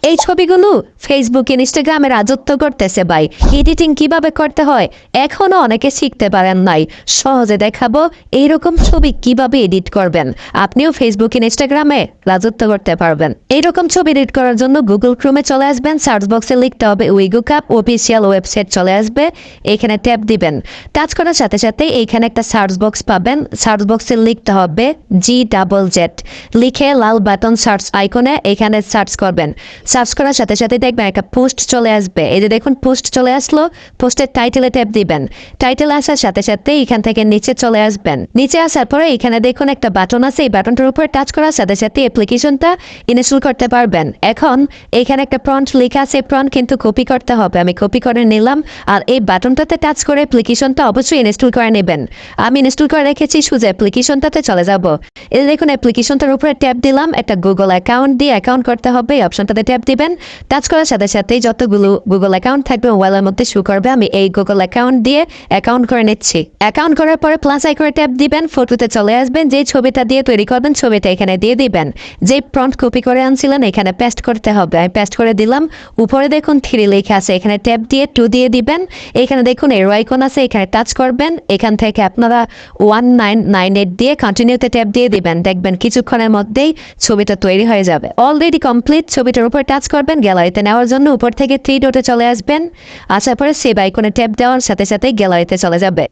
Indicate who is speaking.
Speaker 1: এই ছবিগুলো ফেসবুক ইনস্টাগ্রামে রাজত্ব করতেছে ভাই। এডিটিং কিভাবে করতে হয় এখনো অনেকে শিখতে পারেন নাই। সহজে দেখাবো এইরকম ছবি কিভাবে এডিট করবেন, আপনিও ফেসবুক ইনস্টাগ্রামে রাজত্ব করতে পারবেন। এইরকম ছবি এডিট করার জন্য গুগল ক্রোমে চলে আসবেন, সার্চ বক্সে লিখতে হবে উইগোকাপ অফিসিয়াল ওয়েবসাইট চলে আসবে, এখানে ট্যাপ দিবেন। টাচ করার সাথে সাথে এইখানে একটা সার্চ বক্স পাবেন, সার্চ বক্সে লিখতে হবে GZZ, লিখে লাল বাটন সার্চ আইকনে এখানে সার্চ করবেন। সার্চ করার সাথে সাথে দেখবেন একটা পোস্ট চলে আসবে, এই যে দেখুন পোস্ট চলে আসলো। পোস্টের টাইটেলে ট্যাপ দিবেন, টাইটেল আসার সাথে সাথে এখান থেকে নিচে চলে আসবেন। নিচে আসার পরে এখানে দেখুন একটা বাটন আছে, এই বাটনটার উপর টাচ করার সাথে সাথে অ্যাপ্লিকেশনটা ইনস্টল করতে পারবেন। এখন এখানে একটা প্রম্পট লেখা আছে, প্রম্পট কিন্তু কপি করতে হবে, আমি কপি করে নিলাম। আর এই বাটনটাতে টাচ করে অ্যাপ্লিকেশনটা অবশ্যই ইনস্টল করে নেবেন। আমি ইনস্টল করে রেখেছি, সোজা অ্যাপ্লিকেশনটাতে চলে যাব। এই দেখুন অ্যাপ্লিকেশনটার উপরে ট্যাপ দিলাম, একটা গুগল অ্যাকাউন্ট দিয়ে অ্যাকাউন্ট করতে হবে, এই অপশনটাতে ট্যাপ দিবেন। টাচ করার সাথে সাথেই যতগুলো গুগল অ্যাকাউন্ট থাকবে মোবাইলের মধ্যে শো করবে। আমি এই গুগল অ্যাকাউন্ট দিয়ে অ্যাকাউন্ট করে নিচ্ছি। অ্যাকাউন্ট করার পরে প্লাস আইকনে ট্যাপ দিবেন, ফটোতে চলে আসবেন, যে ছবিটা দিয়ে তৈরি করবেন ছবিটা এখানে দিয়ে দিবেন। যে প্রম্পট কপি করে আনছিলেন এখানে পেস্ট করতে হবে, আমি পেস্ট করে দিলাম। উপরে দেখুন 3 লেখা আছে, এখানে ট্যাপ দিয়ে 2 দিয়ে দিবেন। এখানে দেখুন এরো আইকন আছে, এখানে টাচ করবেন। এখান থেকে আপনারা 1998 দিয়ে কন্টিনিউতে ট্যাপ দিয়ে দিবেন, দেখবেন কিছুক্ষণের মধ্যেই ছবিটা তৈরি হয়ে যাবে। Already complete. ছবিটার উপর টাচ করবেন, গ্যালারিতে নেওয়ার জন্য উপর থেকে 3 ডটে চলে আসবেন। আসার পরে সেভ আইকনে ট্যাপ দেওয়ার সাথে সাথে গ্যালারিতে চলে যাবে।